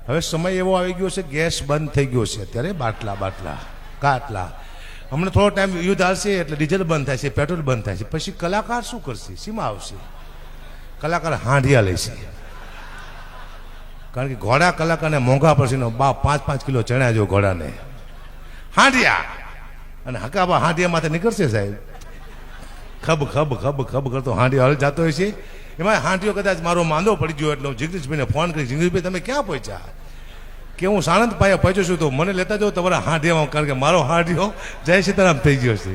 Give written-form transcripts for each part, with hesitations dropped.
હવે સમય એવો આવી ગયો છે, ગેસ બંધ થઈ ગયો છે અત્યારે, કાટલા હમણાં થોડો ટાઈમ યુદ્ધ આવશે એટલે ડીઝલ બંધ થાય છે, પેટ્રોલ બંધ થાય છે, પછી કલાકાર શું કરશે? સીમા આવશે, કલાકાર હાંડિયા લેશે, કારણ કે ઘોડા કલાકારને મોંઘા પડશે ને, 5-5 કિલો ચણા જો ઘોડાને હાંડિયા, અને હકાબા હાંડિયા માથે નીકળશે સાહેબ, ખબ કરતો હાંડિયો હાલ જતો હોય છે. એમાં હાંડિયો કદાચ મારો માંદો પડી ગયો એટલે હું જિગ્નેશભાઈને ફોન કરી, જિગ્નેશભાઈ તમે ક્યાં પહોંચ્યા? કે હું સાણંદ પાયા પહોંચ્યો છું, તો મને લેતા જાઓ તમારા હાંડિયામાં, કારણ કે મારો હાંડિયો જય સીતારામ થઈ ગયો છે.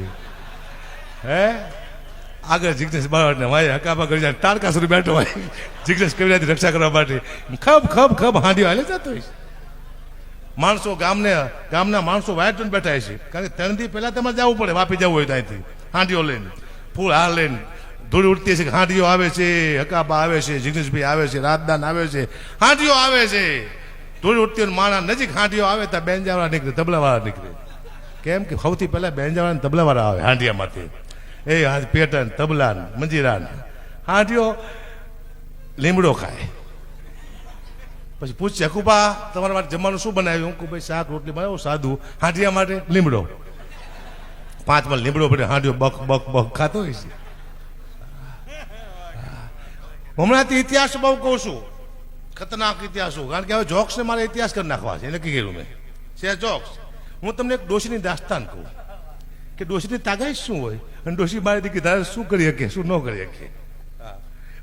હે આગળ જિગ્નેશ બાળને ભાઈ હકાબા કરી જાય, તારકાસુર બેઠો હોય જિગ્નેશ કવિરાજની રક્ષા કરવા માટે, ખબ હાંડિયો હાલે જતો હોય છે. માણસો ગામના માણસો વાયર બેઠા છે, કારણ કે 3 દી પહેલા તમારે જવું પડે, વાપી જવું હોય તો અહીંથી હાંડિયો લઈને, ફૂલ હાર લઈને ધૂળ ઉડતી છે, હાંડિયો આવે છે, હકાબા આવે છે, જિગ્નેશભાઈ આવે છે, રાજદાન આવે છે, હાંડિયો આવે છે, ધૂળ ઉડતી માણા નજીક હાંડિયો આવે ત્યાં બેંજાવાળા નીકળે, તબલાવાળા નીકળે. કેમ કે સૌથી પહેલા બેંજાવાળા તબલાવાળા આવે હાંડિયામાંથી, એ પેટન તબલાન મંજીરાન, હાંડિયો લીમડો ખાય. પછી પૂછશે હકુબા તમારા માટે જમવાનું શું બનાવ્યું? હું કહું ભાઈ શાક રોટલી બનાવું સાદું. હાંડિયા માટે લીમડો, 5 માં લીમડો પડે, હાંડિયો બક ખાતો હોય છે. હમણાંથી ઇતિહાસ બહુ કહું છું, ખતરનાક ઇતિહાસો, કારણ કે હવે જોક્સ ને મારે ઇતિહાસ કરી નાખવા છે, નક્કી કર્યું મેં છે જોક્સ. હું તમને એક ડોશીની દાસ્તાન કહું કે ડોશીની તાકાત શું હોય, અને ડોશી મારી દીકરી ધારે શું કરી શકે, શું ન કરી શકે.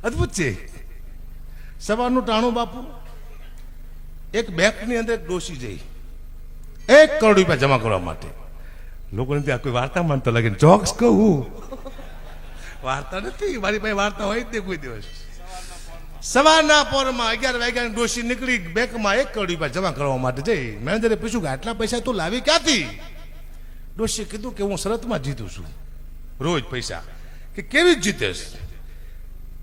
અદભુત છે. સવારનું ટાણું બાપુ, એક બેંકની અંદર એક ડોશી જઈ 1 કરોડ રૂપિયા જમા કરવા માટે. લોકોને ત્યાં કોઈ વાર્તા માનતો લાગે, જોક્સ કહું, વાર્તા નથી, મારી પાસે વાર્તા હોય જ નહીં કોઈ દિવસ. સવારના પોરમાં 11 વાગ્યાની ડોશી નીકળી બેંકમાં 1 કરોડ રૂપિયા જમા કરવા માટે જઈ. મેનેજરે પૂછ્યું કે આટલા પૈસા તું લાવી ક્યાંથી? ડોશીએ કીધું કે હું શરતમાં જીતું છું રોજ પૈસા. કે કેવી જ જીતેશ?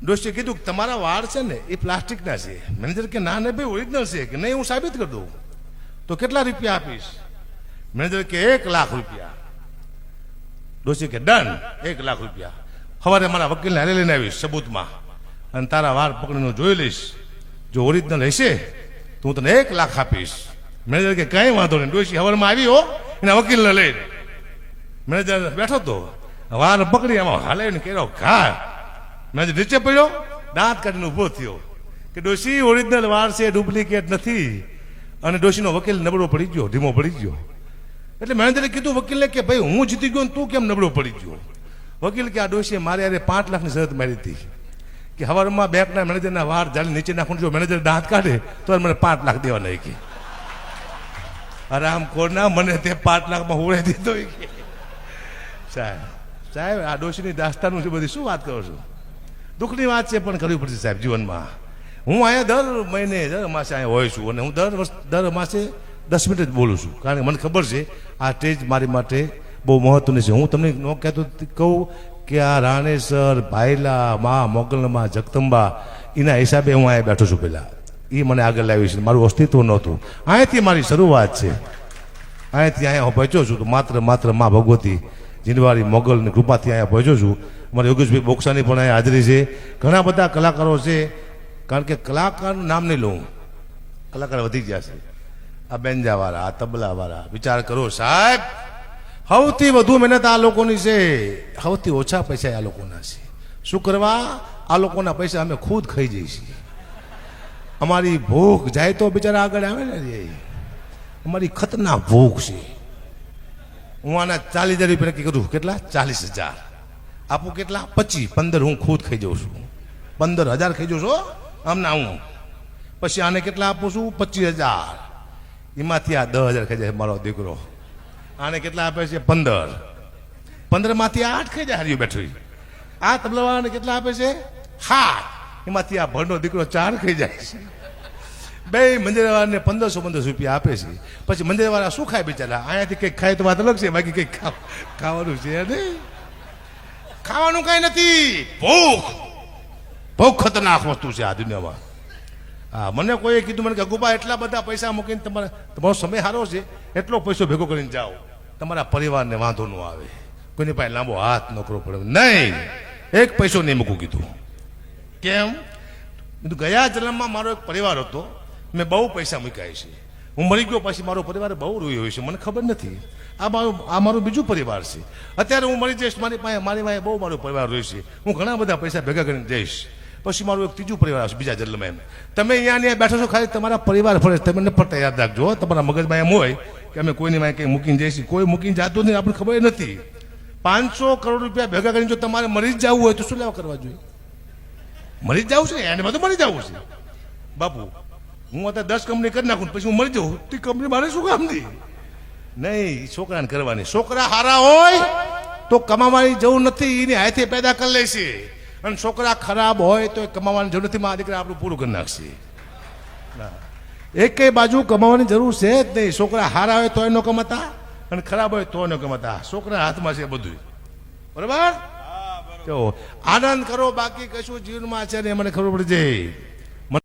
ડોશીએ કીધું કે તમારા વાળ છે ને એ પ્લાસ્ટિકના છે. મેનેજર કે ના ને ભાઈ ઓરિજિનલ છે. કે નહીં હું સાબિત કરી દઉં. તો કેટલા રૂપિયા આપીશ? મેનેજર કે 1 લાખ રૂપિયા. ડોશી કે ડન, 1 લાખ રૂપિયા. સવારે મારા વકીલને હારે લઈને આવીશ સબૂતમાં, અને તારા વાળ પકડીને જોઈ લઈશ, જો ઓરિજિનલ હશે તો હું તને 1 લાખ આપીશ. મેનેજર કે કઈ વાંધો નહીં. ડોશી સવારમાં આવી હો એના વકીલને લઈને. મેનેજર બેઠો તો વાળ પકડી આમાં હાલે ને કેરો ઘા. મેનેજર નીચે પડ્યો, દાંત કાઢીને ઉભો થયો કે ડોશી ઓરિજિનલ વાળ છે, ડુપ્લિકેટ નથી. અને ડોશીનો વકીલ નબળો પડી ગયો, ધીમો પડી ગયો. એટલે મેનેજરે કીધું વકીલને કે ભાઈ હું જીતી ગયો ને તું કેમ નબળો પડી ગયો? વકીલ કે આ ડોશીએ મારે યારે 5 લાખની શરત મારી હતી કે હવારમાં બેંકના મેનેજરના વાળ જાળી નીચે નાખું, જો મેનેજર દાંત કાઢે તો મને 5 લાખ દેવાના. કે આરામ કોરના મને તે 5 લાખમાં હોળે દીધો. સાહેબ આ ડોશીની દાસ્તાનું છે બધી, શું વાત કરો છો? દુઃખની વાત છે પણ કરવી પડશે સાહેબ જીવનમાં. હું અહીંયા દર મહિને દર માસે અહીંયા હોય છું, અને હું દર માસે 10 મિનિટ જ બોલું છું, કારણ કે મને ખબર છે આ સ્ટેજ મારી માટે બહુ મહત્વની છે. હું તમને ન કહેતો કહું કે આ રાણેસર, ભાયલા, મા મોગલમાં, જગદંબા એના હિસાબે હું અહીંયા બેઠો છું. પહેલાં એ મને આગળ લાવી છે, મારું અસ્તિત્વ નહોતું. અહીંયાથી મારી શરૂઆત છે, અહીંયાથી અહીંયા હું પહોંચ્યો છું. તો માત્ર મા ભગવતી જીનવારી મોગલની કૃપાથી અહીંયા પહોંચ્યો છું. મારા યોગેશભાઈ બોક્સાની પણ અહીંયા હાજરી છે. ઘણા બધા કલાકારો છે, કારણ કે કલાકારનું નામ નહીં લઉં, કલાકાર વધી ગયા છે. આ બેન્જાવાળા, આ તબલાવાળા, વિચાર કરો સાહેબ, સૌથી વધુ મહેનત આ લોકોની છે, સૌથી ઓછા પૈસા આ લોકોના છે. શું કરવા? આ લોકોના પૈસા અમે ખુદ ખાઈ જઈએ છીએ. અમારી ભૂખ જાય તો બિચારા આગળ આવે ને, અમારી ખતરનાક ભૂખ છે. હું આના 40,000 રૂપિયા નક્કી કરું. કેટલા? 40,000 આપું. કેટલા? 15 હું ખુદ ખાઈ જાઉં છું. 15,000 ખાઈ જાઉં છું આમના હું. પછી આને કેટલા આપું છું? 25,000. એમાંથી આ 10,000 ખાઈ જાય મારો દીકરો. આને કેટલા આપે છે? 15 માંથી 8 ખાઈ જાય હાર્યું બેઠું. આ તબલાવાળાને કેટલા આપે છે? 7. એમાંથી આ ભણનો દીકરો 4 ખાઈ જાય છે. બે મંદિરવાળાને 1500 રૂપિયા આપે છે. પછી મંદિરવાળા શું ખાય બિચારા? અહીંયાથી કંઈક ખાય તો વાત અલગ છે, બાકી કંઈક ખાવાનું છે નહીં. ખાવાનું કઈ નથી. ભૂખ ખતરનાક વસ્તુ છે આ દુનિયામાં. હા, મને કોઈએ કીધું મને કે અગુબા એટલા બધા પૈસા મૂકીને તમારો સમય સારો છે, એટલો પૈસો ભેગો કરીને જાઓ, તમારા પરિવારને વાંધો ન આવે, કોઈની પાસે લાંબો હાથ ન કરવો પડે. નહીં, 1 પૈસો નહીં મૂકું કીધું. કેમ? કીધું ગયા જન્મમાં મારો એક પરિવાર હતો, મેં બહુ પૈસા મૂક્યા છે, હું મરી ગયો પછી મારો પરિવાર બહુ રોયો હોય છે, મને ખબર નથી. આ મારું બીજું પરિવાર છે. અત્યારે હું મરી જઈશ, મારી પાસે બહુ મારો પરિવાર રોય છે, હું ઘણા બધા પૈસા ભેગા કરીને જઈશ, પછી મારું એક ત્રીજું પરિવાર આવશે બીજા જન્મમાં. એમ તમે અહીંયા બેઠો છો, ખાલી તમારા પરિવાર ફરે, તમે ન ફરતા યાદ રાખજો. તમારા મગજમાં એમ હોય કે અમે કોઈની માં કંઈ મૂકીને જઈશું, કોઈ મૂકીને જતું નહીં, આપણને ખબર નથી. 500 કરોડ રૂપિયા ભેગા કરીને જો તમારે મરી જ જવું હોય તો શું લેવા કરવા જોઈએ? મરી જ જવું છે, એન્ડમાં તો મરી જવું છે. બાપુ હું અત્યારે 10 કંપની કરી નાખું પછી હું મરી જાઉં, તે કંપની મારે શું કામ નહીં? નહીં, છોકરાને કરવાની. છોકરા સારા હોય તો કમાવાની જરૂર નથી, એની હાથે પેદા કરી લે છે. અને છોકરા ખરાબ હોય તો કમાવાની જરૂર નથી, મારા દીકરા આપણું પૂરું કરી નાખશે. એક બાજુ કમાવાની જરૂર છે જ નહીં. છોકરા સારા હોય તો એનો કમાતા, અને ખરાબ હોય તો એનો કમાતા. છોકરા હાથમાં છે બધું, બરાબર? તો આનંદ કરો, બાકી કશું જીવનમાં છે ને મને ખબર પડી જાય.